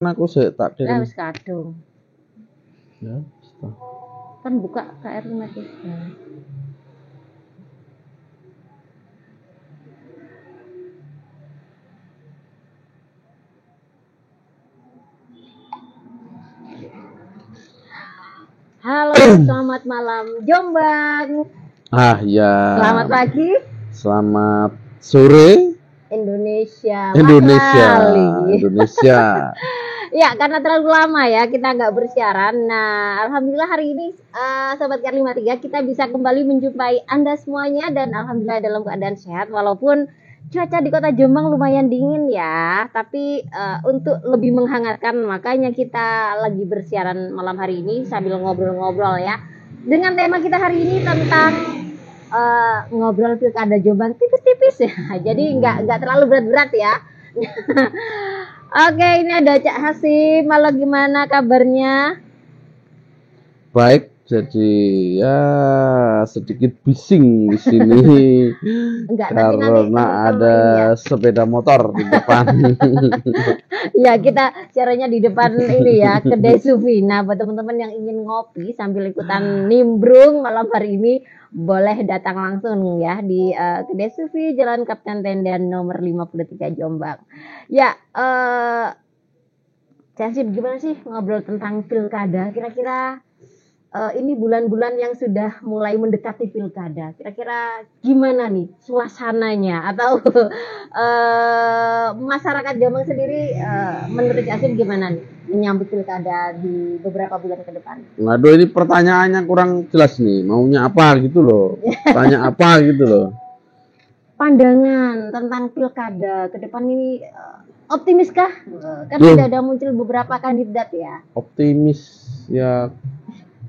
Aku sih tak Lah kirim. wis kadung. Ya, sudah. Kan buka KR 53. Halo, selamat malam Jombang. Ya. Selamat pagi Selamat sore Indonesia. Indonesia. Makali. Indonesia. Ya, karena terlalu lama ya kita nggak bersiaran. Nah, alhamdulillah hari ini Sobat KR53 kita bisa kembali menjumpai Anda semuanya dan alhamdulillah dalam keadaan sehat walaupun cuaca di kota Jombang lumayan dingin ya, tapi untuk lebih menghangatkan makanya kita lagi bersiaran malam hari ini sambil ngobrol-ngobrol ya. Dengan tema kita hari ini tentang ngobrol pilkada Jombang tipis-tipis ya. Jadi nggak terlalu berat-berat ya. Oke, ini ada Cak Hasim. Halo, gimana kabarnya? Baik, jadi ya sedikit bising di sini. Enggak, tapi karena nanti ada ya. sepeda motor di depan. Ya, kita caranya di depan ini ya, kedai Sufina. Buat teman-teman yang ingin ngopi sambil ikutan nimbrung malam hari ini, boleh datang langsung ya di kedai Sufi, Jalan Kapten Tendian nomor 53 Jombang. Ya, Hasim, gimana sih ngobrol tentang pilkada? Kira-kira ini bulan-bulan yang sudah mulai mendekati pilkada. Kira-kira gimana nih suasananya atau masyarakat Jombang sendiri menurut Hasim gimana nih menyambut pilkada di beberapa bulan ke depan? Waduh, ini pertanyaannya kurang jelas nih. Maunya apa gitu loh. Tanya apa gitu loh. Pandangan tentang pilkada ke depan ini optimiskah? Kan Loh, sudah ada muncul beberapa kandidat ya. optimis ya,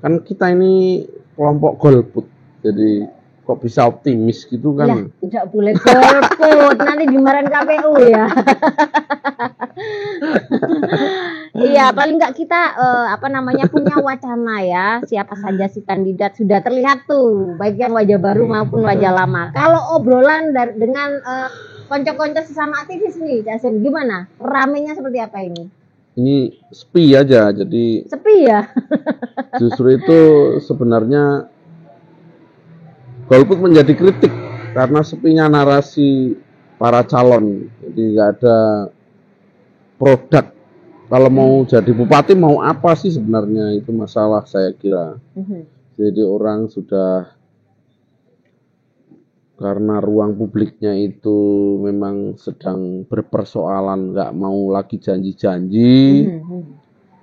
kan kita ini kelompok golput, jadi kok bisa optimis gitu Lah, kan. tidak boleh golput, nanti dimarahin KPU ya. Iya, paling nggak kita punya wacana ya, siapa saja si kandidat sudah terlihat tuh, baik yang wajah baru maupun wajah lama. Kalau obrolan dengan konco-konco sesama aktivis nih, Jasin, gimana? Ramenya seperti apa ini? Ini sepi aja, jadi Sepi ya? justru itu sebenarnya golput menjadi kritik karena sepinya narasi para calon, jadi nggak ada produk. Kalau mau jadi bupati mau apa sih sebenarnya, itu masalah saya kira. Jadi orang sudah, karena ruang publiknya itu memang sedang berpersoalan, nggak mau lagi janji-janji,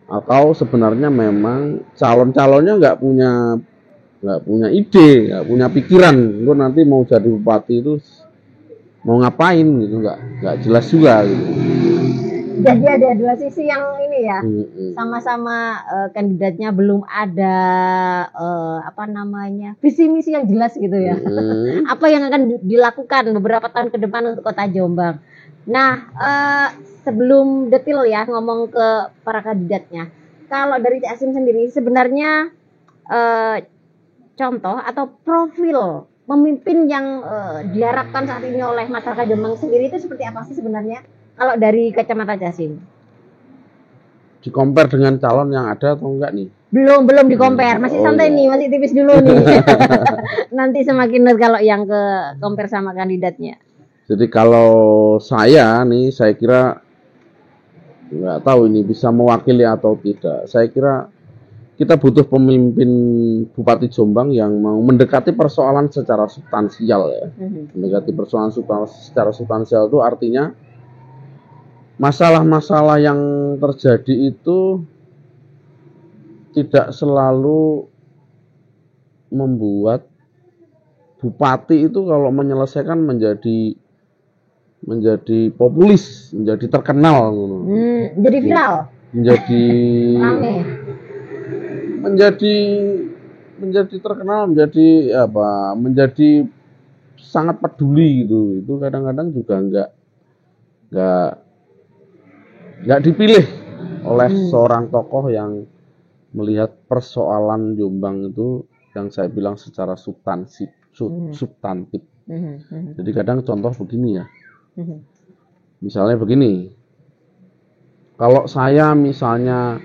atau sebenarnya memang calon-calonnya nggak punya ide, nggak punya pikiran, lu nanti mau jadi bupati itu mau ngapain gitu, nggak jelas juga gitu. Jadi ada dua sisi yang ini ya, sama-sama kandidatnya belum ada visi misi yang jelas gitu ya. Apa yang akan dilakukan beberapa tahun ke depan untuk kota Jombang. Nah, sebelum detail ya ngomong ke para kandidatnya, kalau dari Cak Asim sendiri sebenarnya contoh atau profil pemimpin yang diharapkan saat ini oleh masyarakat Jombang sendiri itu seperti apa sih sebenarnya? Kalau dari kacamata Jasim, Di-compare dengan calon yang ada atau enggak nih? belum di compare, masih santai nih, masih tipis dulu nih. Nanti semakin nerd kalau yang ke compare sama kandidatnya. Jadi kalau saya nih, saya kira nggak tahu ini bisa mewakili atau tidak. Saya kira kita butuh pemimpin Bupati Jombang yang mau mendekati persoalan secara substansial ya. Mendekati persoalan secara substansial itu artinya masalah-masalah yang terjadi itu tidak selalu membuat bupati itu kalau menyelesaikan menjadi populis, menjadi terkenal, jadi viral, menjadi terkenal, menjadi sangat peduli gitu. Itu kadang-kadang juga nggak dipilih oleh seorang tokoh yang melihat persoalan Jombang itu yang saya bilang secara substantif. Jadi kadang contoh begini ya, misalnya begini, kalau saya misalnya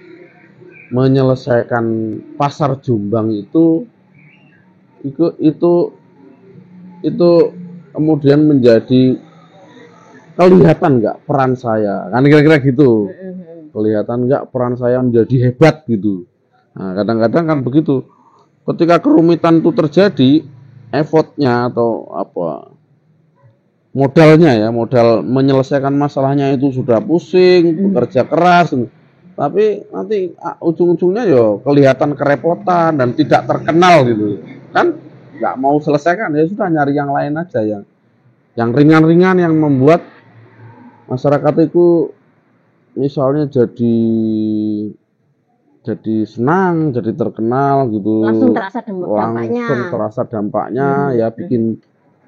menyelesaikan pasar Jombang itu kemudian menjadi kelihatan nggak peran saya, kan kira-kira gitu. Kelihatan nggak peran saya menjadi hebat gitu. Nah, kadang-kadang kan begitu. Ketika kerumitan itu terjadi, effortnya atau apa modalnya ya, modal menyelesaikan masalahnya itu sudah pusing, bekerja keras, tapi nanti ujung-ujungnya ya kelihatan kerepotan dan tidak terkenal gitu. Kan nggak mau selesaikan, ya sudah nyari yang lain aja yang ringan-ringan yang membuat masyarakat itu misalnya jadi senang, jadi terkenal gitu. Langsung terasa dampaknya. Langsung terasa dampaknya ya, bikin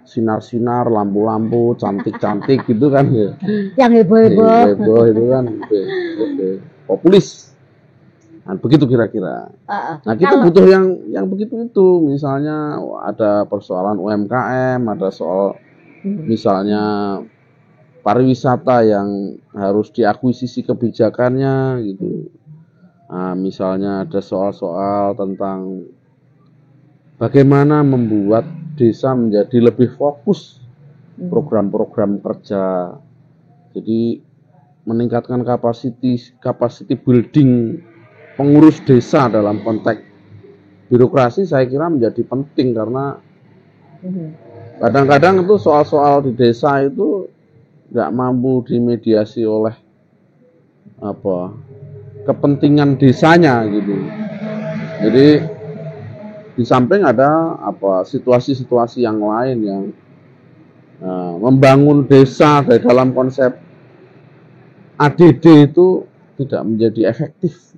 sinar-sinar, lampu-lampu, cantik-cantik gitu kan ya. Yang heboh-heboh itu kan populis. Nah, begitu kira-kira. Nah, kita butuh yang begitu itu. Misalnya ada persoalan UMKM, ada soal misalnya pariwisata yang harus diakuisisi kebijakannya gitu. Nah, misalnya ada soal-soal tentang bagaimana membuat desa menjadi lebih fokus program-program kerja. Jadi meningkatkan capacity building pengurus desa dalam konteks birokrasi saya kira menjadi penting, karena kadang-kadang itu soal-soal di desa itu nggak mampu dimediasi oleh kepentingan desanya gitu. Jadi di samping ada situasi-situasi yang lain yang membangun desa dari dalam konsep ADD itu tidak menjadi efektif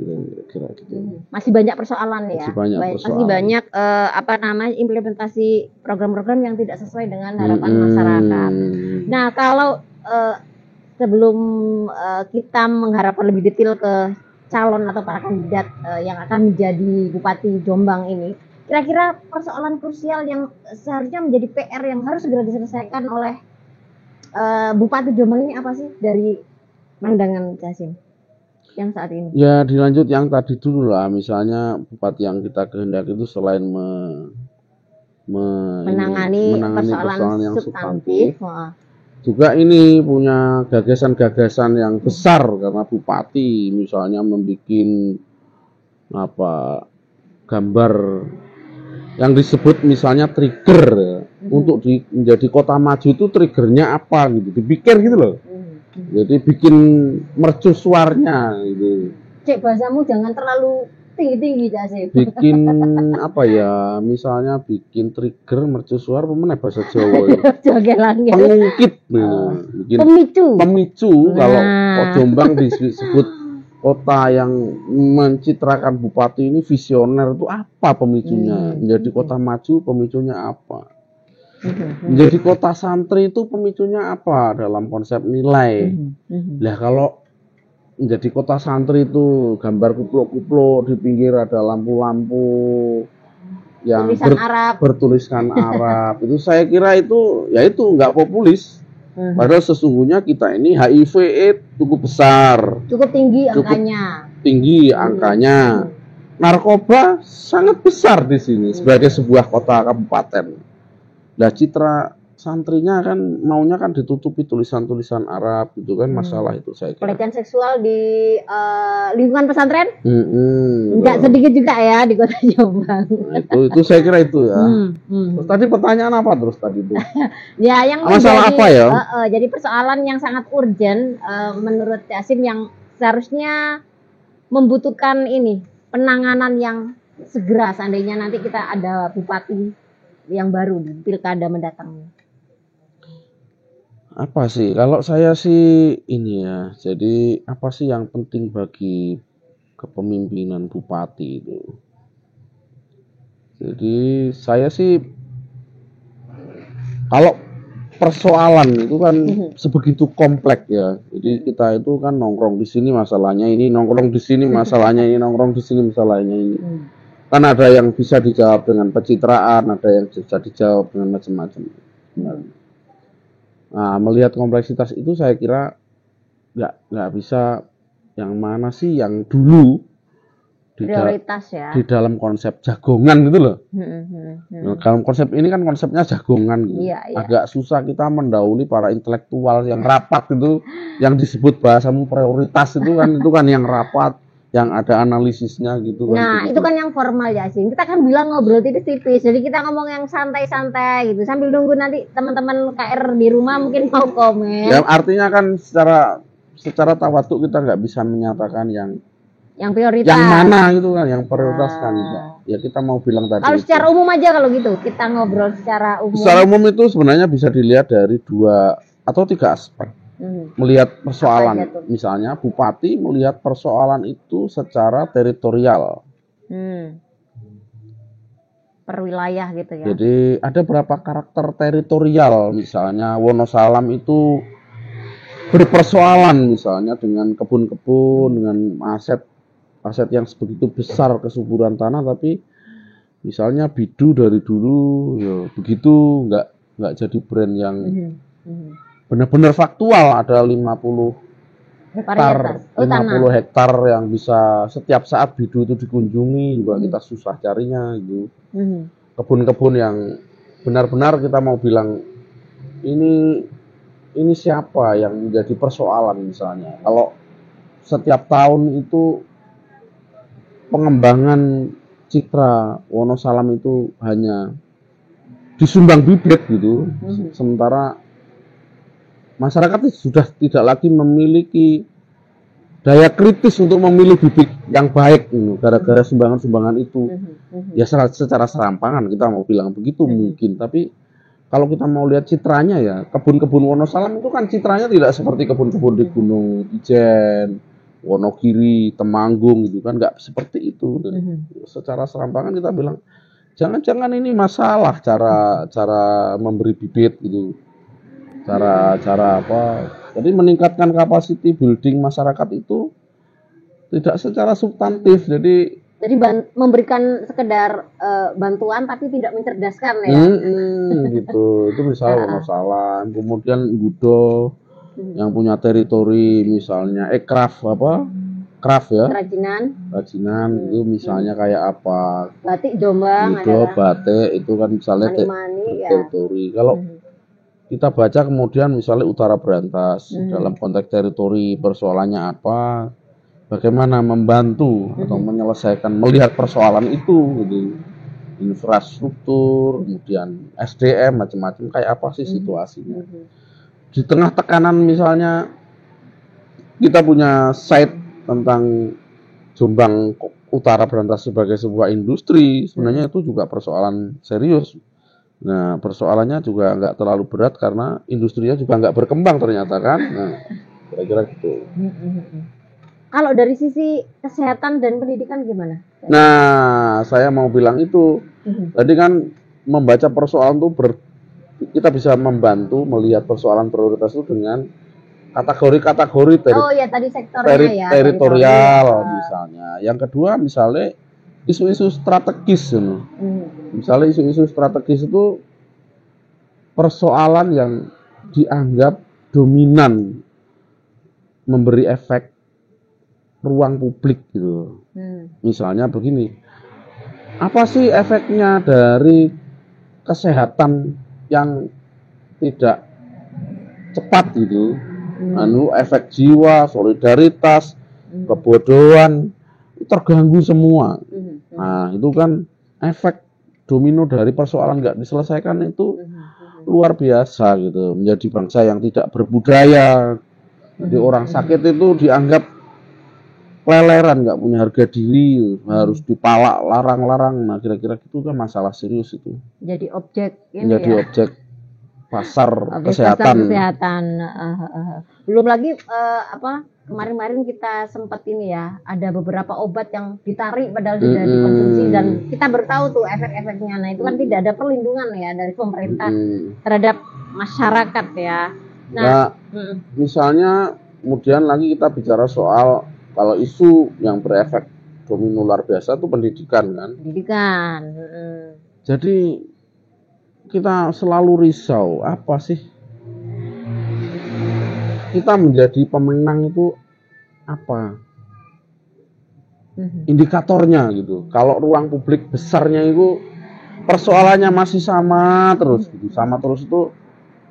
kira-kira gitu. Masih banyak persoalan ya. Masih banyak implementasi program-program yang tidak sesuai dengan harapan masyarakat. Nah, kalau sebelum kita mengharapkan lebih detail ke calon atau para kandidat yang akan menjadi Bupati Jombang ini, kira-kira persoalan krusial yang seharusnya menjadi PR yang harus segera diselesaikan oleh Bupati Jombang ini apa sih dari pandangan Jasim yang saat ini? Ya, dilanjut yang tadi dulu lah. Misalnya Bupati yang kita kehendaki itu selain menangani persoalan yang substantif, juga ini punya gagasan-gagasan yang besar, karena Bupati misalnya membuat gambar yang disebut misalnya trigger untuk menjadi kota maju itu triggernya apa gitu, dipikir gitu loh. Jadi bikin mercusuarnya gitu. Cek, bahasamu jangan terlalu tinggi-tinggi Jasim. Bikin misalnya bikin trigger mercusuar pemene bahasa Jawa. Pengungkit bikin pemicu kalau Jombang disebut kota yang mencitrakan Bupati ini visioner, itu apa pemicunya? Menjadi kota maju pemicunya apa? Menjadi kota santri itu pemicunya apa dalam konsep nilai? Lah kalau menjadi kota santri itu gambar kuplo-kuplo, di pinggir ada lampu-lampu yang bertuliskan Arab. Itu saya kira itu nggak populis. Padahal sesungguhnya kita ini HIV cukup besar, cukup tinggi angkanya. Narkoba sangat besar di sini sebagai sebuah kota kabupaten. Nah, citra santrinya kan maunya kan ditutupi tulisan-tulisan Arab gitu kan, masalah itu saya kira. Pelecehan seksual di lingkungan pesantren nggak sedikit juga ya di kota Jombang. Nah, itu saya kira itu ya. Terus tadi pertanyaan apa terus tadi itu? Ya, yang masalah apa ya? Jadi persoalan yang sangat urgent menurut Jasim yang seharusnya membutuhkan ini penanganan yang segera seandainya nanti kita ada bupati yang baru di pilkada mendatang. Apa sih? Kalau saya sih ini ya. Jadi apa sih yang penting bagi kepemimpinan bupati itu? Jadi saya sih kalau persoalan itu kan sebegitu kompleks ya. Jadi kita itu kan nongkrong di sini masalahnya ini, nongkrong di sini masalahnya ini, nongkrong di sini masalahnya ini. Kan ada yang bisa dijawab dengan pencitraan, ada yang bisa dijawab dengan macam-macam. Nah, melihat kompleksitas itu saya kira nggak bisa yang mana sih yang dulu prioritas ya. di dalam konsep jagongan gitu loh. Nah, dalam konsep ini kan konsepnya jagongan gitu. Iya, iya. Agak susah kita mendahului para intelektual yang rapat itu, yang disebut bahasamu prioritas itu kan yang rapat, yang ada analisisnya gitu kan. Nah, gitu. itu kan yang formal ya sih. Kita kan bilang ngobrol tipis-tipis. Jadi kita ngomong yang santai-santai gitu sambil nunggu nanti teman-teman KR di rumah mungkin mau komen. Ya artinya kan secara tawaduk kita nggak bisa menyatakan yang prioritas. Yang mana gitu kan, yang prioritas kan enggak. Ya kita mau bilang tadi. Kalau secara umum aja kalau gitu, kita ngobrol secara umum. Secara umum itu sebenarnya bisa dilihat dari 2 atau 3 aspek. Melihat persoalan, misalnya bupati melihat persoalan itu secara teritorial. Per wilayah gitu ya. Jadi ada berapa karakter teritorial, misalnya Wonosalam itu berpersoalan misalnya dengan kebun-kebun, dengan aset yang sebegitu besar kesuburan tanah, tapi misalnya Bidu dari dulu ya begitu nggak jadi brand yang benar-benar faktual. Ada 50 hektar 50 hektar yang bisa setiap saat Bidu itu dikunjungi, juga kita susah carinya gitu. Kebun-kebun yang benar-benar kita mau bilang ini siapa yang menjadi persoalan misalnya. Kalau setiap tahun itu pengembangan citra Wonosalam itu hanya disumbang bibit gitu, sementara masyarakat sudah tidak lagi memiliki daya kritis untuk memilih bibit yang baik gitu, gara-gara sumbangan-sumbangan itu. Ya secara serampangan kita mau bilang begitu mungkin, tapi kalau kita mau lihat citranya ya, kebun-kebun Wonosalam itu kan citranya tidak seperti kebun-kebun di Gunung Ijen, Wonogiri, Temanggung gitu kan, nggak seperti itu. Secara serampangan kita bilang jangan-jangan ini masalah cara memberi bibit gitu, cara apa. Jadi meningkatkan capacity building masyarakat itu tidak secara substantif. Jadi memberikan sekedar bantuan tapi tidak mencerdaskan ya. Gitu. Itu misalnya Wonosalam, kemudian Gudo yang punya teritori misalnya craft ya, kerajinan itu misalnya kayak apa, batik Jombang, batik itu kan misalnya teritori. Kalau kita baca kemudian misalnya Utara Berantas dalam konteks teritori persoalannya apa, bagaimana membantu atau menyelesaikan, melihat persoalan itu gitu. Infrastruktur, kemudian SDM, macam-macam, kayak apa sih situasinya. Di tengah tekanan misalnya kita punya site tentang Jombang Utara Berantas sebagai sebuah industri, sebenarnya itu juga persoalan serius. Nah, persoalannya juga nggak terlalu berat karena industrinya juga nggak berkembang ternyata kan. Nah, kira-kira gitu. Kalau dari sisi kesehatan dan pendidikan gimana? Nah, saya mau bilang itu. Tadi kan membaca persoalan itu kita bisa membantu melihat persoalan prioritas itu dengan kategori-kategori tadi sektornya teritorial misalnya. Yang kedua misalnya isu-isu strategis. Misalnya isu-isu strategis itu persoalan yang dianggap dominan memberi efek ruang publik gitu. Misalnya begini, apa sih efeknya dari kesehatan yang tidak cepat gitu, efek jiwa, solidaritas, kebodohan terganggu semua. Nah itu kan efek domino dari persoalan nggak diselesaikan itu luar biasa gitu, menjadi bangsa yang tidak berbudaya. Jadi orang sakit itu dianggap keleleran, nggak punya harga diri, harus dipalak, larang-larang. Nah kira-kira itu kan masalah serius itu. Jadi objek objek pasar kesehatan. Belum lagi kemarin-kemarin kita sempat ini ya, ada beberapa obat yang ditarik padahal tidak dikonsumsi dan kita bertahu tuh efek-efeknya. Nah itu kan tidak ada perlindungan ya dari pemerintah terhadap masyarakat ya. Nah misalnya kemudian lagi kita bicara soal kalau isu yang berefek domino luar biasa itu pendidikan kan. Jadi kita selalu risau, apa sih kita menjadi pemenang itu apa? indikatornya gitu. Kalau ruang publik besarnya itu persoalannya masih sama terus gitu. Sama terus itu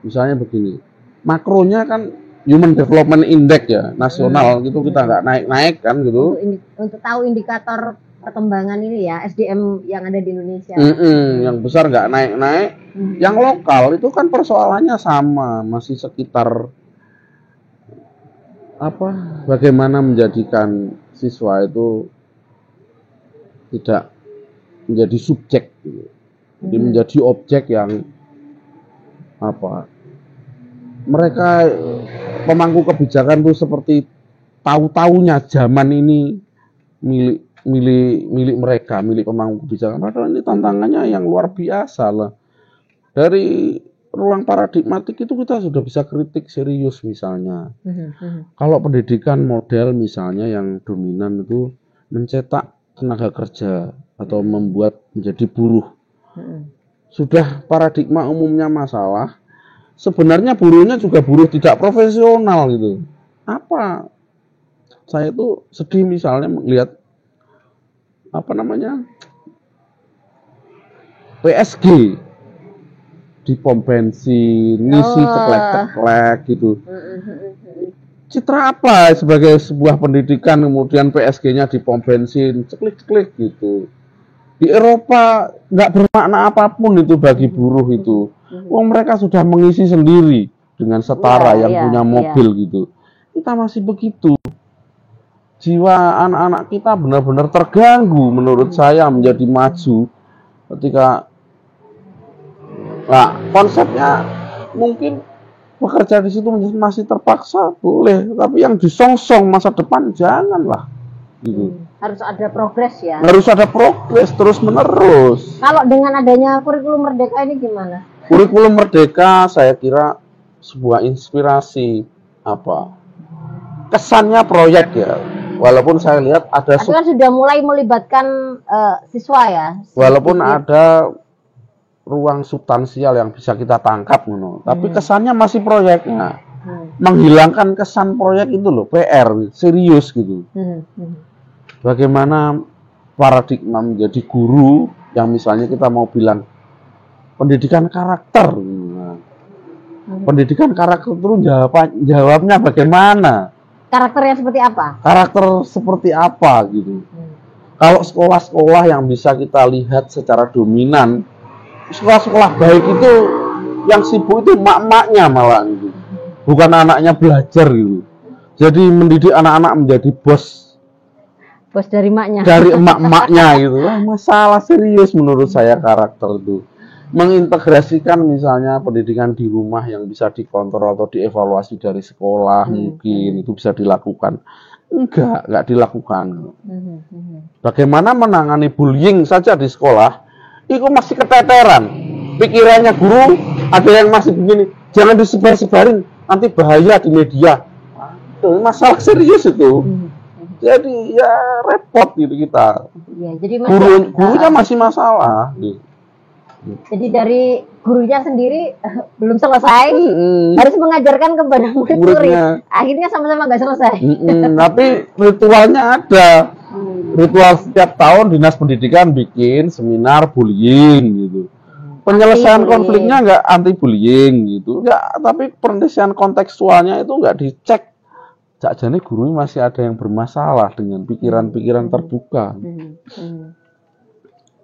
misalnya begini. Makronya kan Human Development Index ya, nasional gitu kita nggak naik-naik kan gitu. Untuk tahu indikator perkembangan ini ya, SDM yang ada di Indonesia. Yang besar nggak naik-naik. Yang lokal itu kan persoalannya sama, masih sekitar bagaimana menjadikan siswa itu tidak menjadi subjek gitu. Jadi menjadi objek yang mereka pemangku kebijakan tuh seperti tahu-taunya zaman ini milik mereka, milik pemangku kebijakan. Padahal ini tantangannya yang luar biasa lah. Dari ruang paradigmatik itu kita sudah bisa kritik serius misalnya. Kalau pendidikan model misalnya yang dominan itu mencetak tenaga kerja atau membuat menjadi buruh. Sudah paradigma umumnya masalah. Sebenarnya buruhnya juga buruh tidak profesional gitu. Saya tuh sedih misalnya melihat PSG di pom bensin, ngisi ceklek-ceklek gitu. Citra apa sebagai sebuah pendidikan kemudian PSG-nya di pom bensin, ceklek-ceklek gitu. Di Eropa nggak bermakna apapun itu bagi buruh itu. Mereka sudah mengisi sendiri dengan setara yang punya mobil gitu. Kita masih begitu. Jiwa anak-anak kita benar-benar terganggu menurut saya menjadi maju ketika konsepnya mungkin bekerja di situ masih terpaksa boleh, tapi yang disongsong masa depan janganlah gitu. Harus ada progres ya. Harus ada progres terus menerus. Kalau dengan adanya kurikulum merdeka ini gimana? Kurikulum merdeka saya kira sebuah inspirasi kesannya proyek ya. Walaupun saya lihat ada kan sudah mulai melibatkan siswa ya. Walaupun ada ruang substansial yang bisa kita tangkap tapi kesannya masih proyeknya. Menghilangkan kesan proyek itu loh, PR serius gitu. Bagaimana paradigma menjadi guru yang misalnya kita mau bilang pendidikan karakter. Pendidikan karakter itu jawabnya bagaimana? Karakternya seperti apa? Karakter seperti apa gitu. Kalau sekolah-sekolah yang bisa kita lihat secara dominan, sekolah-sekolah baik itu yang sibuk itu emak-emaknya malah gitu. Bukan anaknya belajar gitu. Jadi mendidik anak-anak menjadi bos dari emaknya. Dari emak-emaknya gitu. Masalah serius menurut saya karakter itu. Mengintegrasikan misalnya pendidikan di rumah yang bisa dikontrol atau dievaluasi dari sekolah mungkin itu bisa dilakukan. Enggak dilakukan. Bagaimana menangani bullying saja di sekolah itu masih keteteran. Pikirannya guru ada yang masih begini, jangan disebar-sebarin, nanti bahaya di media. Itu masalah serius itu. Jadi ya repot gitu kita. Ya, jadi gurunya masih masalah. Jadi dari gurunya sendiri belum selesai, harus mengajarkan kepada murid-murid. Akhirnya sama-sama nggak selesai. Tapi ritualnya ada. Ritual setiap tahun dinas pendidikan bikin seminar bullying gitu. Penyelesaian konfliknya nggak anti bullying gitu, nggak. Tapi penyelesaian kontekstualnya itu nggak dicek. Jadi guru masih ada yang bermasalah dengan pikiran-pikiran terbuka.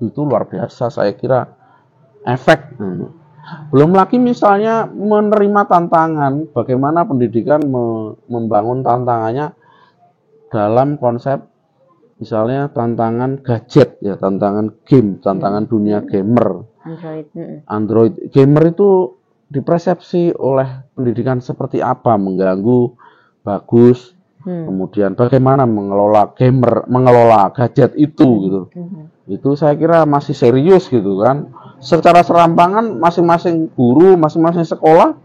Itu luar biasa saya kira. Efek. Belum lagi misalnya menerima tantangan, bagaimana pendidikan membangun tantangannya dalam konsep misalnya tantangan gadget ya, tantangan game, tantangan dunia gamer. Android gamer itu dipersepsi oleh pendidikan seperti apa, mengganggu, bagus. Kemudian bagaimana mengelola gadget itu gitu. Itu saya kira masih serius gitu kan. Secara serampangan masing-masing guru, masing-masing sekolah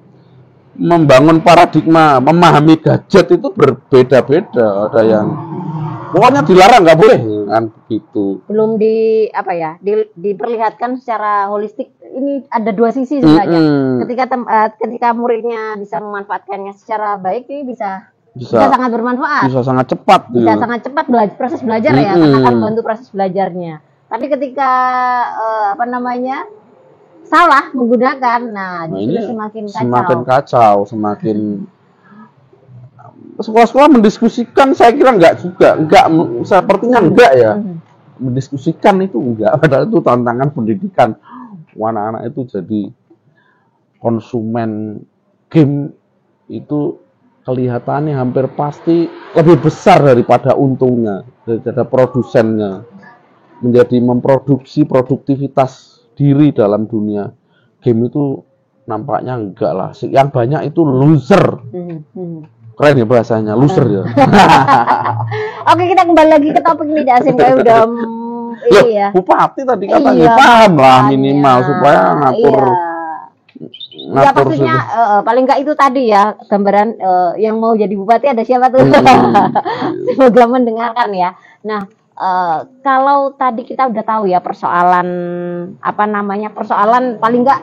membangun paradigma, memahami gadget itu berbeda-beda. Ada yang pokoknya dilarang, nggak boleh kan begitu. Belum diperlihatkan secara holistik. Ini ada dua sisi sebenarnya. Ketika muridnya bisa memanfaatkannya secara baik, ini bisa bisa sangat bermanfaat, bisa sangat cepat, bisa sangat cepat proses belajar ya, akan bantu proses belajarnya. Tapi ketika salah menggunakan, justru semakin kacau, semakin sekolah-sekolah mendiskusikan, saya kira enggak, sepertinya enggak ya. Mendiskusikan itu enggak, padahal itu tantangan pendidikan. Anak-anak itu jadi konsumen game itu kelihatannya hampir pasti lebih besar daripada untungnya, daripada produsennya. Menjadi memproduksi produktivitas diri dalam dunia game itu nampaknya enggak lah. Yang banyak itu loser. Keren ya bahasanya, loser ya. Oke, kita kembali lagi ke topik nih, Asim. Kayak udah iya. Bupati tadi katanya paham lah minimal supaya ngatur. Ya pastinya paling enggak itu tadi ya gambaran yang mau jadi bupati ada siapa tuh. Semoga mendengarkan ya. Nah, kalau tadi kita udah tahu ya persoalan persoalan paling enggak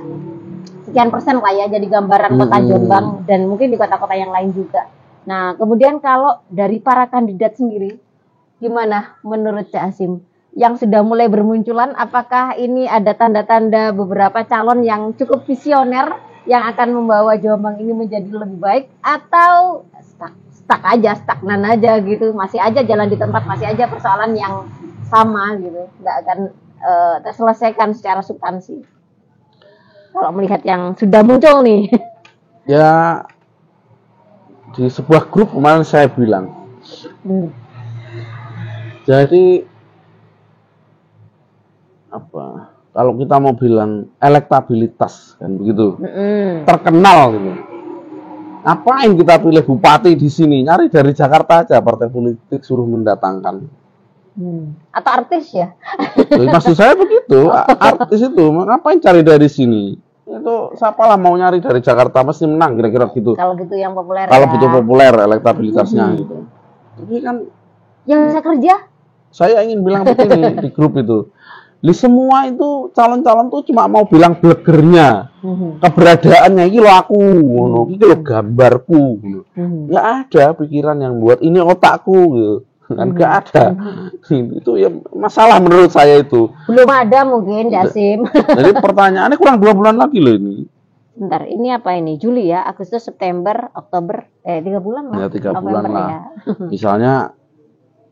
sekian persen lah ya jadi gambaran kota Jombang dan mungkin di kota-kota yang lain juga. Nah, kemudian kalau dari para kandidat sendiri gimana menurut Cak Asim? Yang sudah mulai bermunculan, apakah ini ada tanda-tanda beberapa calon yang cukup visioner yang akan membawa Jombang ini menjadi lebih baik, atau stagnan aja gitu, masih aja jalan di tempat, masih aja persoalan yang sama gitu, nggak akan terselesaikan secara substansi. Kalau melihat yang sudah muncul nih. Ya, di sebuah grup kemarin saya bilang, jadi kalau kita mau bilang elektabilitas kan begitu, terkenal gitu. Ngapain kita pilih bupati di sini? Nyari dari Jakarta aja, partai politik suruh mendatangkan. Atau artis ya? Maksud saya begitu, artis itu ngapain cari dari sini? Itu siapalah mau nyari dari Jakarta mesti menang kira-kira gitu. Kalau butuh yang populer. Kalau butuh populer elektabilitasnya gitu. Tapi kan yang bisa kerja? Saya ingin bilang begini di grup itu. Semua itu calon-calon tuh cuma mau bilang blegernya, keberadaannya ini lo aku, ini lo gambarku, nggak ada pikiran yang buat ini otakku, gitu. Kan nggak ada. Itu ya masalah menurut saya itu. Belum ada mungkin, Asim. Jadi pertanyaannya kurang 2 bulan lagi loh ini. Bentar, ini apa ini? Juli ya, Agustus, September, Oktober, 3 bulan lah. Ya 3 bulan lah. Ya. Misalnya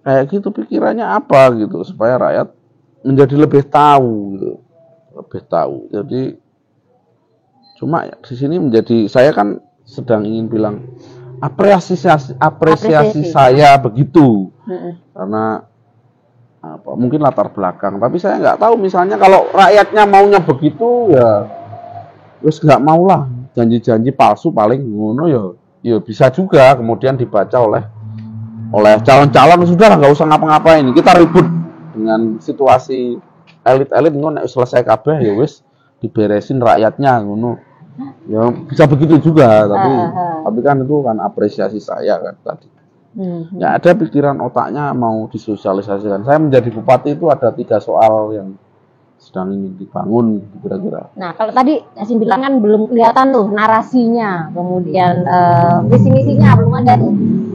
kayak gitu pikirannya apa gitu supaya rakyat menjadi lebih tahu gitu. Lebih tahu. Jadi cuma di sini menjadi saya kan sedang ingin bilang apresiasi saya begitu. Karena mungkin latar belakang, tapi saya nggak tahu misalnya kalau rakyatnya maunya begitu ya terus nggak mau lah, janji-janji palsu paling ngono ya bisa juga kemudian dibaca oleh calon-calon, sudah nggak usah ngapa-ngapain, kita ribut dengan situasi elit-elit ngono, nek selesai kabeh ya wis diberesin rakyatnya ngono. Ya bisa begitu juga, tapi kan itu kan apresiasi saya kan tadi. Nggak ada pikiran otaknya mau disosialisasikan. Saya menjadi bupati itu ada 3 soal yang sedang ingin dibangun kira-kira. Nah, kalau tadi Asim bilang kan belum kelihatan tuh narasinya, kemudian visi misinya belum ada tuh.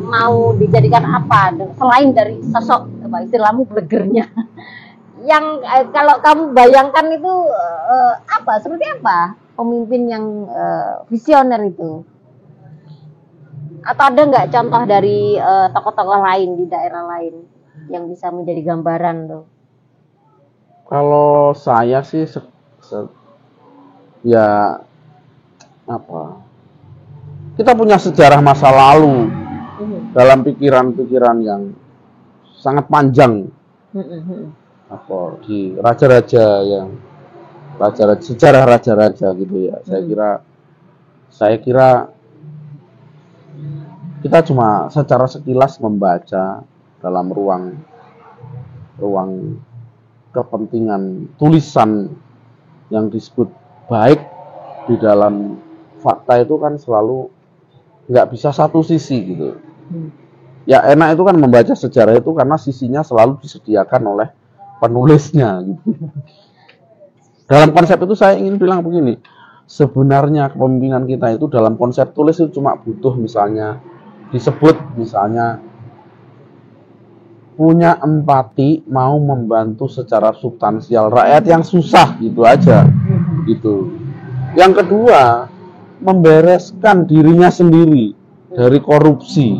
Mau dijadikan apa selain dari sosok istilahmu blegernya yang kalau kamu bayangkan itu seperti apa pemimpin yang visioner itu, atau ada nggak contoh dari tokoh-tokoh lain di daerah lain yang bisa menjadi gambaran tuh? Kalau saya sih kita punya sejarah masa lalu dalam pikiran-pikiran yang sangat panjang, di sejarah raja-raja gitu ya. Saya kira kita cuma secara sekilas membaca dalam ruang kepentingan tulisan yang disebut baik di dalam fakta itu kan selalu nggak bisa satu sisi gitu. Ya enak itu kan membaca sejarah itu karena sisinya selalu disediakan oleh penulisnya gitu. Dalam konsep itu saya ingin bilang begini, sebenarnya kepemimpinan kita itu dalam konsep tulis itu cuma butuh misalnya disebut misalnya punya empati, mau membantu secara substansial rakyat yang susah, gitu aja gitu. Yang kedua, membereskan dirinya sendiri dari korupsi,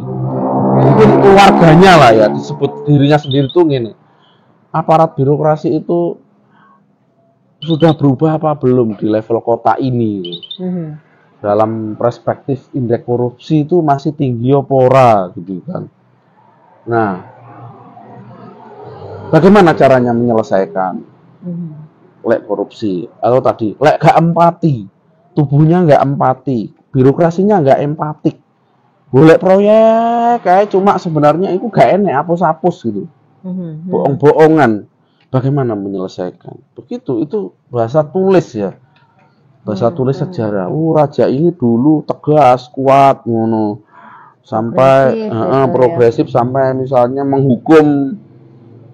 mungkin keluarganya lah ya, disebut dirinya sendiri tuh gini, aparat birokrasi itu sudah berubah apa belum di level kota ini? Dalam perspektif indeks korupsi itu masih tinggi apa ora gitu kan. Nah, bagaimana caranya menyelesaikan lek korupsi? Atau tadi, lek gak empati, tubuhnya gak empati, birokrasinya gak empatik, boleh proyek kayak cuma sebenarnya itu gak enak, hapus-hapus gitu, bohong-bohongan. Bagaimana menyelesaikan? Begitu, itu bahasa tulis ya. Bahasa tulis sejarah. Raja ini dulu tegas, kuat, ngono. Sampai progresif sampai misalnya menghukum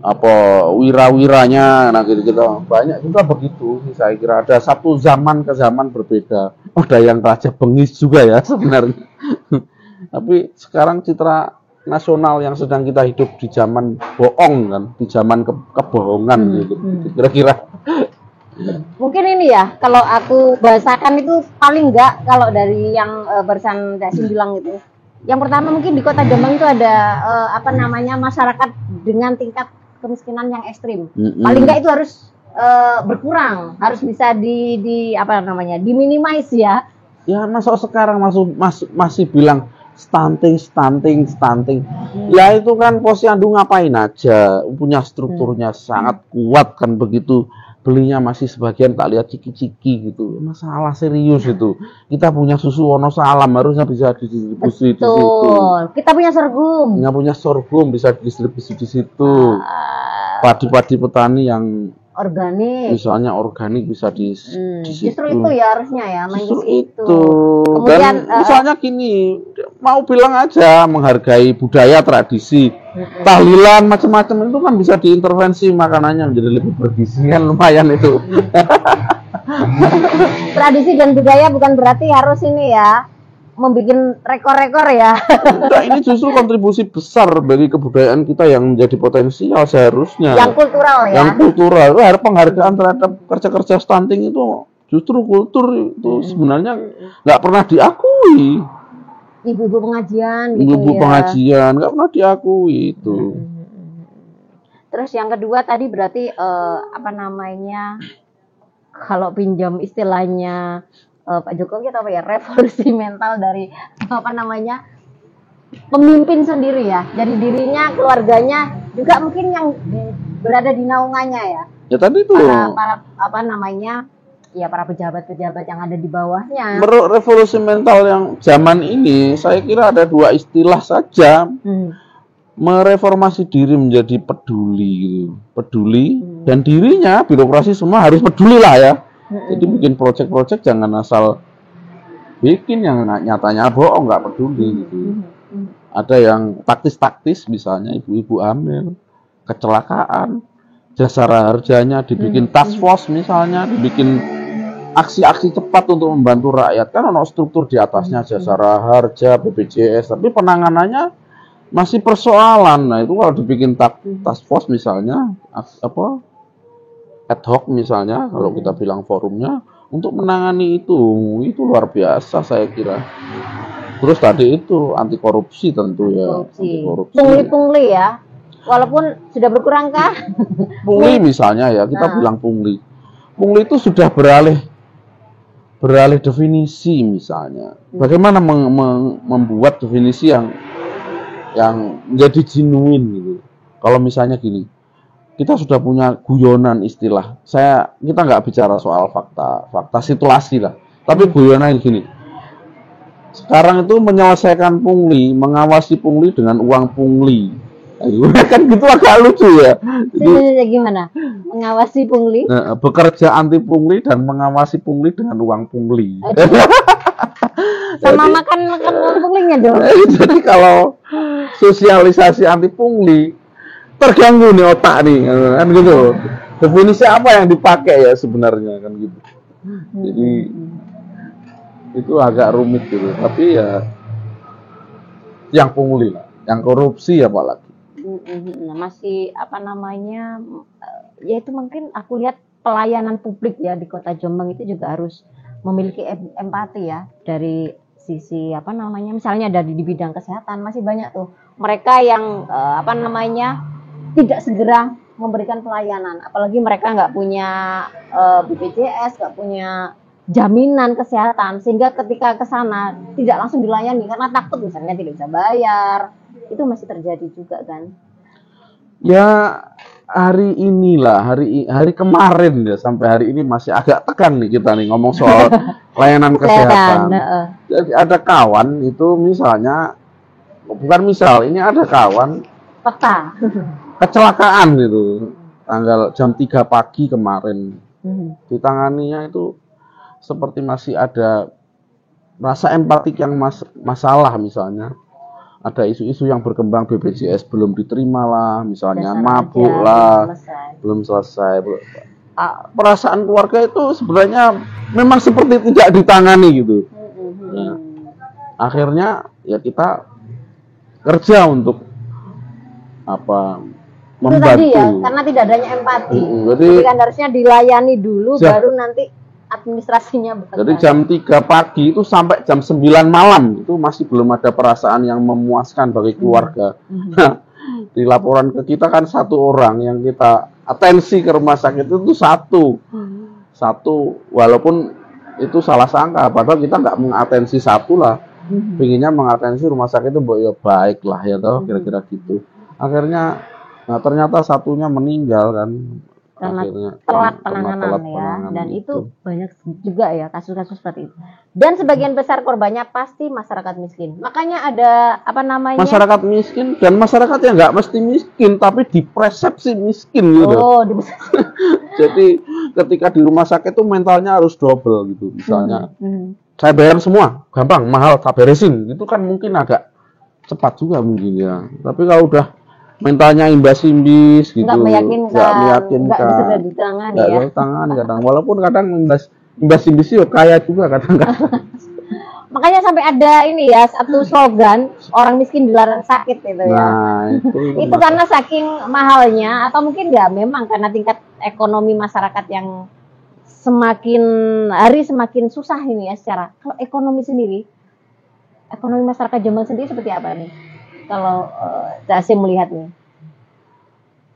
apa wira-wiranya, nah gitu-gitu. Banyak juga begitu sih, saya kira ada satu zaman ke zaman berbeda. Ada yang raja bengis juga ya sebenarnya. Tapi sekarang citra nasional yang sedang kita hidup di zaman bohong kan, di zaman kebohongan gitu. Kira-kira. Mungkin ini ya, kalau aku bahasakan itu paling enggak kalau dari yang barusan Dasin bilang itu. Yang pertama mungkin di Kota Jombang itu ada masyarakat dengan tingkat kemiskinan yang ekstrim. Paling enggak itu harus berkurang, harus bisa diminimize ya. Ya masa sekarang masih bilang stunting. Ya itu kan Posyandu ngapain aja, punya strukturnya sangat kuat kan, begitu belinya masih sebagian tak lihat ciki-ciki gitu. Masalah serius itu. Kita punya susu Wonosalam harusnya bisa didistribusi di situ. Kita punya sorghum. Bisa didistribusi di situ. Padi-padi petani yang organik, misalnya organik bisa di situ. Justru itu ya harusnya ya, justru itu. Kemudian, dan misalnya gini, mau bilang aja menghargai budaya tradisi, tahlilan macam-macam itu kan bisa diintervensi makanannya menjadi lebih bergizi kan, lumayan itu. Tradisi dan budaya bukan berarti harus ini ya membuat rekor-rekor ya. Nah, ini justru kontribusi besar bagi kebudayaan kita yang menjadi potensial seharusnya. Yang kultural ya. Yang kultural. Ada penghargaan terhadap kerja-kerja stunting itu justru kultur itu sebenarnya nggak pernah diakui. Ibu-ibu pengajian. Ibu-ibu pengajian nggak pernah diakui itu. Terus yang kedua tadi berarti kalau pinjam istilahnya Pak Jokowi atau revolusi mental dari pemimpin sendiri ya. Jadi dirinya, keluarganya juga mungkin yang berada di naungannya ya. Ya tadi itu. Para pejabat-pejabat yang ada di bawahnya. Revolusi mental yang zaman ini saya kira ada dua istilah saja. Mereformasi diri menjadi peduli gitu. Peduli dan dirinya birokrasi semua harus peduli lah ya. Jadi bikin proyek-proyek jangan asal bikin yang nyatanya bohong, nggak peduli gitu. Ada yang taktis-taktis, misalnya ibu-ibu hamil, kecelakaan, jasara harjanya dibikin task force misalnya, dibikin aksi-aksi cepat untuk membantu rakyat. Kan ada struktur di atasnya, jasara harja, BPJS, tapi penanganannya masih persoalan. Nah itu kalau dibikin task force misalnya, ad hoc misalnya, kalau kita bilang forumnya, untuk menangani itu luar biasa saya kira. Terus tadi itu anti korupsi tentu ya. Pungli ya, walaupun sudah berkurang kah? Pungli misalnya ya, kita bilang pungli itu sudah beralih definisi misalnya. Bagaimana membuat definisi yang menjadi genuine gitu. Kalau misalnya gini, kita sudah punya guyonan istilah. Kita nggak bicara soal fakta situasi lah. Tapi guyonan gini. Sekarang itu menyelesaikan pungli, mengawasi pungli dengan uang pungli. Kan gitu agak lucu ya. Jadi gimana? Mengawasi pungli? Bekerja anti pungli dan mengawasi pungli dengan uang pungli. Sama makan uang punglinya dong. Jadi kalau sosialisasi anti pungli terganggu nih otak nih, kan gitu. Definisi apa yang dipakai ya sebenarnya kan gitu. Jadi itu agak rumit gitu. Tapi ya yang pungli lah, yang korupsi apalagi. Nah, masih apa namanya, ya itu mungkin aku lihat pelayanan publik ya di Kota Jombang itu juga harus memiliki empati ya dari sisi apa namanya, misalnya dari di bidang kesehatan masih banyak tuh mereka yang apa namanya tidak segera memberikan pelayanan, apalagi mereka nggak punya BPJS, nggak punya jaminan kesehatan, sehingga ketika ke sana tidak langsung dilayani karena takut misalnya tidak bisa bayar. Itu masih terjadi juga kan? Ya hari inilah, hari kemarin ya sampai hari ini masih agak tekan nih kita nih ngomong soal layanan kesehatan. Jadi ada kawan itu misalnya, bukan misal, ini ada kawan Peta. kecelakaan gitu tanggal jam 3 pagi kemarin. Ditanganinya itu seperti masih ada rasa empatik yang masalah, misalnya ada isu-isu yang berkembang BPJS belum diterima lah, misalnya mabuk lah, belum selesai. Perasaan keluarga itu sebenarnya memang seperti tidak ditangani gitu. Nah, akhirnya ya kita kerja untuk apa, membantu. Itu tadi ya, karena tidak adanya empati. Jadi kan harusnya dilayani dulu, baru nanti administrasinya bekerja. Jadi jam 3 pagi itu sampai jam 9 malam itu masih belum ada perasaan yang memuaskan bagi keluarga. Di laporan ke kita kan satu orang yang kita atensi ke rumah sakit itu satu, walaupun itu salah sangka, padahal kita nggak mengatensi satu lah, pinginnya mengatensi rumah sakit itu ya baik lah ya toh, kira-kira gitu. Akhirnya nah ternyata satunya meninggal kan. Karena telat penanganan ya, dan itu banyak juga ya kasus-kasus seperti itu. Dan sebagian besar korbannya pasti masyarakat miskin. Makanya ada apa namanya? Masyarakat miskin dan masyarakat yang nggak mesti miskin tapi dipersepsi miskin gitu. Oh, Jadi ketika di rumah sakit itu mentalnya harus double gitu. Misalnya, saya bayar semua, gampang, mahal, tak beresin. Itu kan mungkin agak cepat juga mungkin ya. Tapi kalau udah mentalnya imbas-imbis gitu, nggak meyakinkan, nggak bisa ditangani ya. Kadang, walaupun kadang imbas-imbis itu kaya juga kadang-kadang. Makanya sampai ada ini ya, satu slogan, orang miskin dilarang sakit gitu ya. Nah, itu karena saking mahalnya, atau mungkin nggak, memang karena tingkat ekonomi masyarakat yang semakin hari semakin susah ini ya secara. Kalau ekonomi sendiri, ekonomi masyarakat Jombang sendiri seperti apa nih? Kalau Casim melihat nih,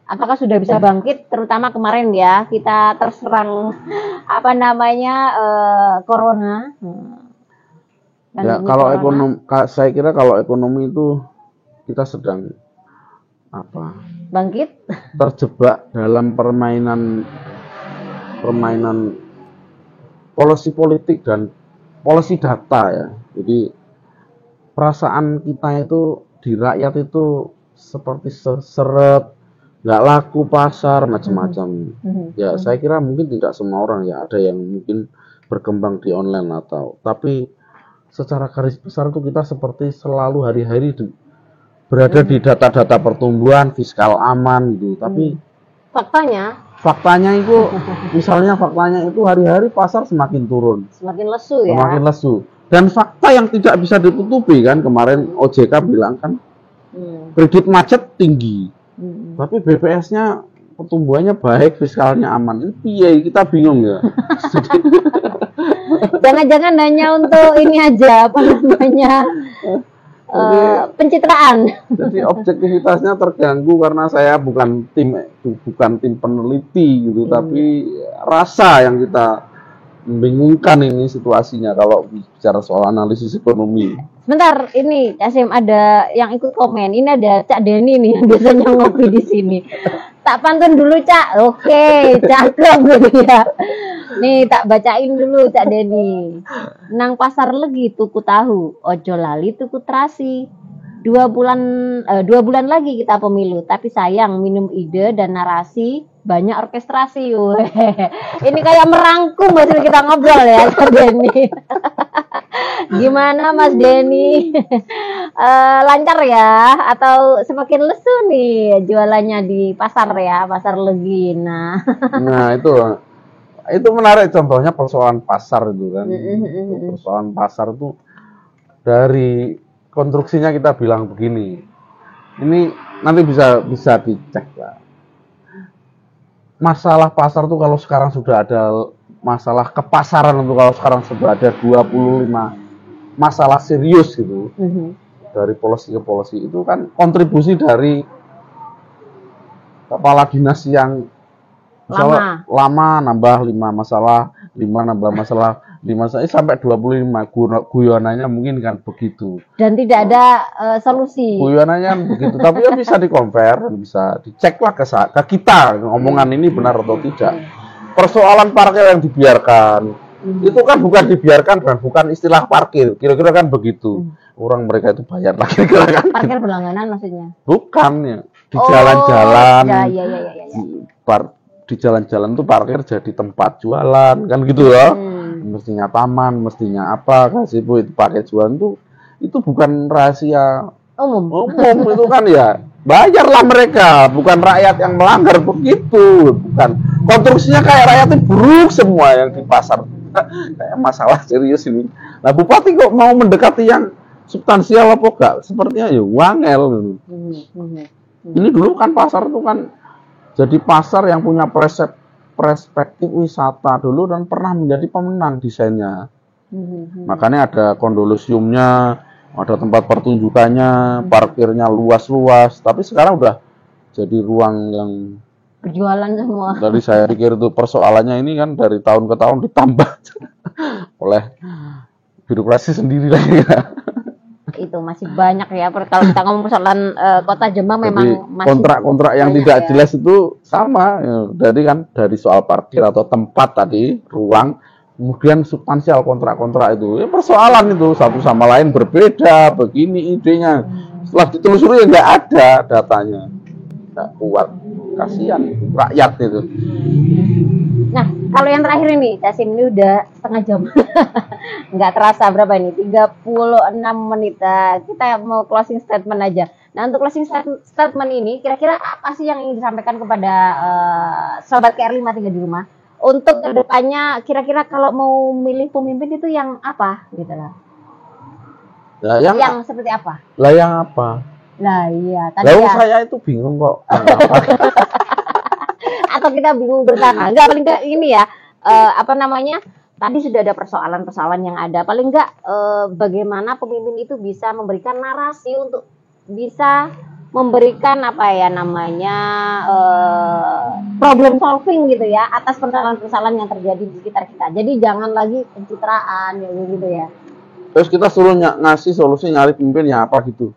apakah sudah bisa bangkit? Terutama kemarin ya kita terserang apa namanya corona. Ya kalau ekonomi, saya kira kalau ekonomi itu kita sedang apa? Bangkit? Terjebak dalam permainan polisi politik dan polisi data ya. Jadi perasaan kita itu di rakyat itu seperti seret, nggak laku pasar, macam-macam. Ya saya kira mungkin tidak semua orang ya, ada yang mungkin berkembang di online tapi secara garis besar itu kita seperti selalu hari-hari berada di data-data pertumbuhan, fiskal aman gitu. Tapi faktanya itu misalnya faktanya itu hari-hari pasar semakin turun, semakin lesu ya. Semakin lesu. Dan fakta yang tidak bisa ditutupi kan, kemarin OJK bilang kan kredit macet tinggi, tapi BPS-nya pertumbuhannya baik, fiskalnya aman. Ini kita bingung ya. Jangan-jangan hanya untuk ini aja, apa namanya, pencitraan. Jadi objektivitasnya terganggu karena saya bukan tim peneliti gitu, tapi rasa yang kita membingungkan ini situasinya kalau bicara soal analisis ekonomi. Sebentar, ini Casim ada yang ikut komen. Ini ada Cak Deni nih yang biasanya ngopi di sini. Tak pantun dulu Cak. Oke, cakep gitu ya. Nih tak bacain dulu Cak Deni. Nang pasar legi tuku tahu, ojo lali tuku terasi. 2 bulan lagi kita pemilu, tapi sayang minum ide dan narasi banyak orkestrasi. Ini kayak merangkum hasil kita ngobrol ya Mas Denny. Gimana Mas Denny? Lancar ya atau semakin lesu nih jualannya di pasar ya, pasar legi. Nah itu menarik, contohnya persoalan pasar itu kan. Persoalan pasar itu dari konstruksinya kita bilang begini. Ini nanti bisa dicek lah. Masalah pasar tuh kalau sekarang sudah ada masalah kepasaran itu kalau sekarang sudah ada 25 masalah serius gitu. Dari policy ke policy itu kan kontribusi dari kepala dinas yang lama nambah 5 masalah, 5 nambah masalah, 5 sampai 25 guyonannya mungkin kan begitu. Dan tidak ada solusi. Guyonannya begitu, tapi ya bisa di-compare, bisa diceklah ke kita omongan ini benar atau tidak. Persoalan parkir yang dibiarkan itu kan bukan dibiarkan dan bukan istilah parkir, kira-kira kan begitu. Orang mereka itu bayar lagi kira-kira kan. Parkir berlangganan maksudnya? Bukan ya, di jalan-jalan. Ya. Di jalan-jalan tuh parkir jadi tempat jualan kan gitu ya. Mestinya taman, mestinya apa, kasih bu itu pakai jualan tuh itu bukan rahasia umum itu kan ya bayarlah mereka, bukan rakyat yang melanggar begitu, bukan konstruksinya kayak rakyat itu buruk semua yang di pasar. Kayak masalah serius ini. Nah bupati kok mau mendekati yang substansial apa enggak? Sepertinya ya wangel. Ini dulu kan pasar itu kan jadi pasar yang punya perspektif wisata dulu dan pernah menjadi pemenang desainnya. Makanya ada kondolusiumnya, ada tempat pertunjukannya, parkirnya luas-luas. Tapi sekarang udah jadi ruang yang berjualan semua. Dari saya pikir itu persoalannya ini kan dari tahun ke tahun ditambah oleh birokrasi sendiri lagi. Itu masih banyak ya kalau kita ngomong persoalan kota Jombang memang masih kontrak-kontrak yang tidak jelas itu sama ya. Jadi kan dari soal parkir atau tempat tadi ruang kemudian substansial kontrak-kontrak itu ya persoalan itu satu sama lain berbeda begini idenya setelah ditelusuri ya nggak ada datanya nggak kuat kasihan rakyat itu. Nah, kalau yang terakhir ini, Casim, ini udah setengah jam. Nggak terasa berapa ini? 36 menit. Kita mau closing statement aja. Nah, untuk closing statement ini, kira-kira apa sih yang ingin disampaikan kepada Sobat KR53 di rumah? Untuk kedepannya, kira-kira kalau mau milih pemimpin itu yang apa? Gitu lah. Nah, yang seperti apa? Lah yang apa? Lah iya. Tadi ya. Saya itu bingung kok. Atau kita bingung bersama. Enggak, paling enggak ini ya, tadi sudah ada persoalan-persoalan yang ada. Paling enggak bagaimana pemimpin itu bisa memberikan narasi untuk bisa memberikan problem solving gitu ya atas persoalan-persoalan yang terjadi di sekitar kita. Jadi jangan lagi pencitraan gitu ya. Terus kita suruh ngasih solusi nyari pemimpin yang apa gitu.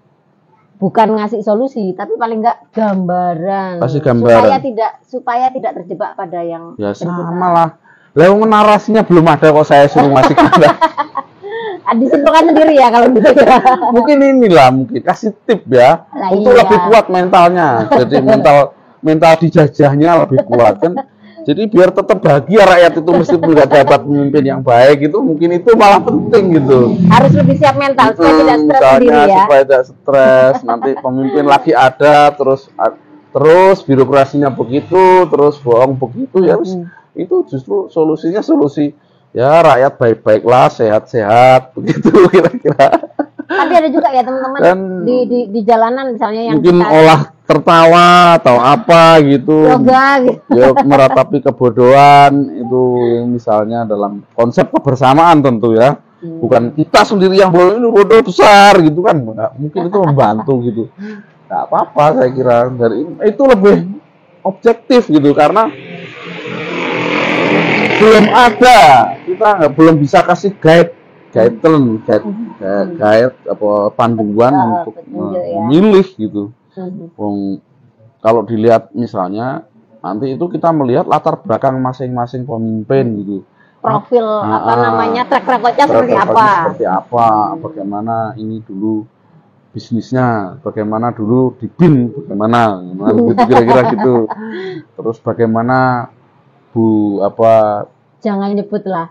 Bukan ngasih solusi, tapi paling enggak gambaran. Kasih gambaran. Supaya tidak terjebak pada yang ya sama lah. Lah narasinya belum ada kok saya suruh ngasih gambaran. Disimpulkan sendiri ya kalau gitu ya. Mungkin mungkin kasih tip ya. Untuk lebih kuat mentalnya. Jadi mental dijajahnya lebih kuat kan. Jadi biar tetap bahagia rakyat itu meskipun nggak dapat pemimpin yang baik itu mungkin itu malah penting gitu. Harus lebih siap mental supaya tidak stres sendiri ya. Supaya tidak stres. Nanti pemimpin lagi ada terus birokrasinya begitu, terus bohong begitu ya. Itu justru solusi ya rakyat baik-baiklah, sehat-sehat begitu kira-kira. Tapi ada juga ya teman-teman di jalanan misalnya yang mungkin olah tertawa atau apa gitu. Yoga gitu. Ya meratapi kebodohan itu misalnya dalam konsep kebersamaan tentu ya. Bukan kita sendiri yang bodoh ini bodoh besar gitu kan. Nah, mungkin itu membantu gitu. Enggak apa-apa saya kira dari itu lebih objektif gitu karena belum ada kita belum bisa kasih guide panduan untuk memilih gitu. Kalau dilihat misalnya nanti itu kita melihat latar belakang masing-masing pemimpin gitu. Profil track recordnya seperti apa? Bagaimana ini dulu bisnisnya, bagaimana dulu di BIN, bagaimana gitu, kira-kira gitu. Terus bagaimana jangan nyebut lah.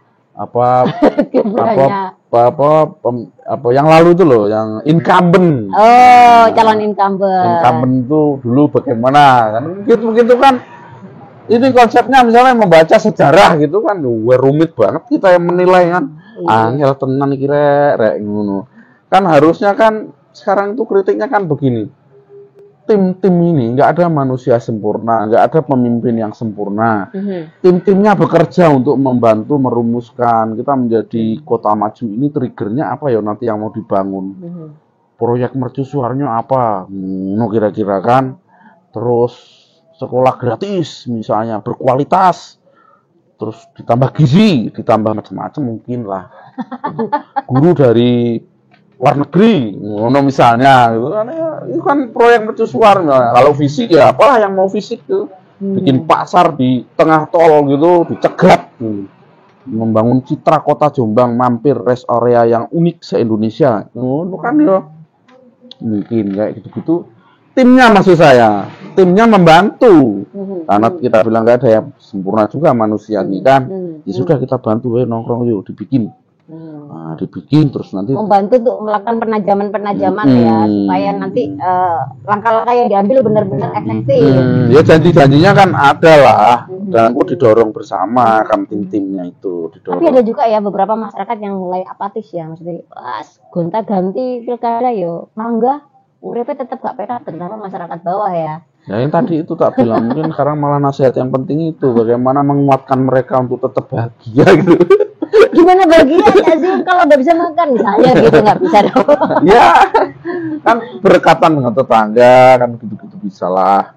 Yang lalu itu loh, yang incumbent. Oh, calon incumbent. Incumbent itu dulu bagaimana kan? Gitu kan. Ini konsepnya misalnya membaca sejarah gitu kan, rumit banget kita yang menilai kan. Angel tenan kira rek ngono. Kan harusnya kan sekarang itu kritiknya kan begini. Tim-tim ini nggak ada manusia sempurna, nggak ada pemimpin yang sempurna. Tim-timnya bekerja untuk membantu merumuskan kita menjadi kota maju ini triggernya apa ya nanti yang mau dibangun. Proyek mercusuarnya apa? Kira-kira kan. Terus sekolah gratis misalnya berkualitas. Terus ditambah gizi, ditambah macam-macam mungkin lah. Guru dari luar negeri, misalnya, gitu kan, ya, itu kan proyek mercusuar. Nah, kalau fisik ya, apalah yang mau fisik tuh, bikin pasar di tengah tol gitu, dicegat, membangun citra kota Jombang, mampir rest area yang unik se-Indonesia, itu kan ya, mungkin kayak gitu-gitu. Timnya maksud saya, timnya membantu, karena kita bilang nggak ada yang sempurna juga manusia ini kan, ya sudah kita bantu, nongkrong yuk dibikin. Nah, dibikin terus nanti membantu untuk melakukan penajaman ya supaya nanti langkah-langkah yang diambil benar-benar efektif. Ya janji-janjinya kan ada lah dan aku didorong bersama kan tim-timnya itu didorong. Tapi ada juga ya beberapa masyarakat yang mulai apatis ya, maksudnya gonta-ganti pilkada yo mangga uripnya tetap gak penak, terutama masyarakat bawah ya. Ya yang tadi itu tak bilang mungkin sekarang malah nasihat yang penting itu bagaimana menguatkan mereka untuk tetap bahagia gitu. Gimana bahagianya sih kalau nggak bisa makan misalnya gitu, nggak bisa dong. Ya kan berdekatan dengan tetangga kan gitu-gitu bisa lah.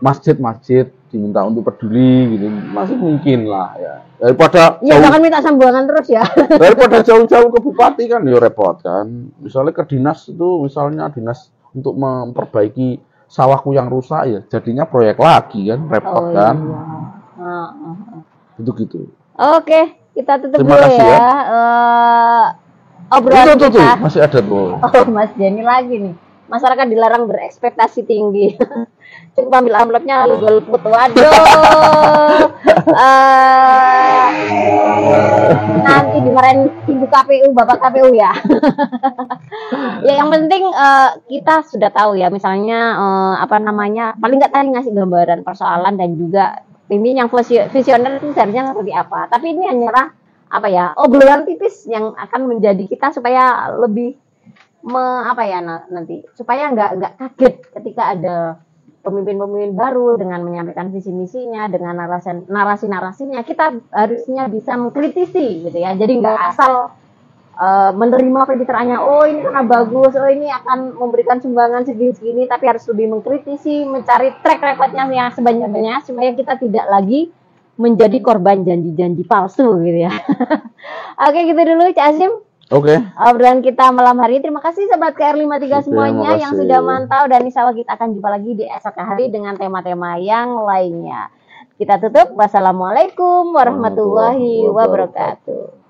Masjid-masjid diminta untuk peduli gitu masih mungkin lah ya. Daripada ya jangan minta sumbangan terus ya. Daripada jauh-jauh ke bupati kan ya repot kan. Misalnya ke dinas itu misalnya dinas untuk memperbaiki sawahku yang rusak ya jadinya proyek lagi kan repot kan. Gitu-gitu. Oke, kita tutup Terima dulu kasih ya. Obrolan itu, kita. Masih ada tuh. Oh, Mas Jenny lagi nih. Masyarakat dilarang berekspektasi tinggi. Cukup ambil amplopnya lalu golput. Waduh. Nanti dimarahin Ibu KPU, Bapak KPU ya. Ya yang penting kita sudah tahu ya, misalnya paling nggak tadi ngasih gambaran persoalan dan juga pemimpin yang visioner itu seharusnya seperti apa. Tapi ini hanyalah obrolan tipis yang akan menjadi kita supaya lebih nanti supaya nggak kaget ketika ada pemimpin-pemimpin baru dengan menyampaikan visi misinya dengan narasi-narasinya. Kita harusnya bisa mengkritisi gitu ya. Jadi nggak asal menerima pencitraannya, oh ini karena bagus, oh ini akan memberikan sumbangan segini-segini, tapi harus lebih mengkritisi, mencari track recordnya yang sebanyak-banyaknya supaya kita tidak lagi menjadi korban janji-janji palsu gitu ya. Oke, gitu dulu Cak Asim. Oke. Obrolan kita malam hari. Terima kasih Sobat KR53 semuanya yang sudah mantau, dan insya Allah kita akan jumpa lagi di esok hari dengan tema-tema yang lainnya. Kita tutup. Wassalamualaikum warahmatullahi wabarakatuh.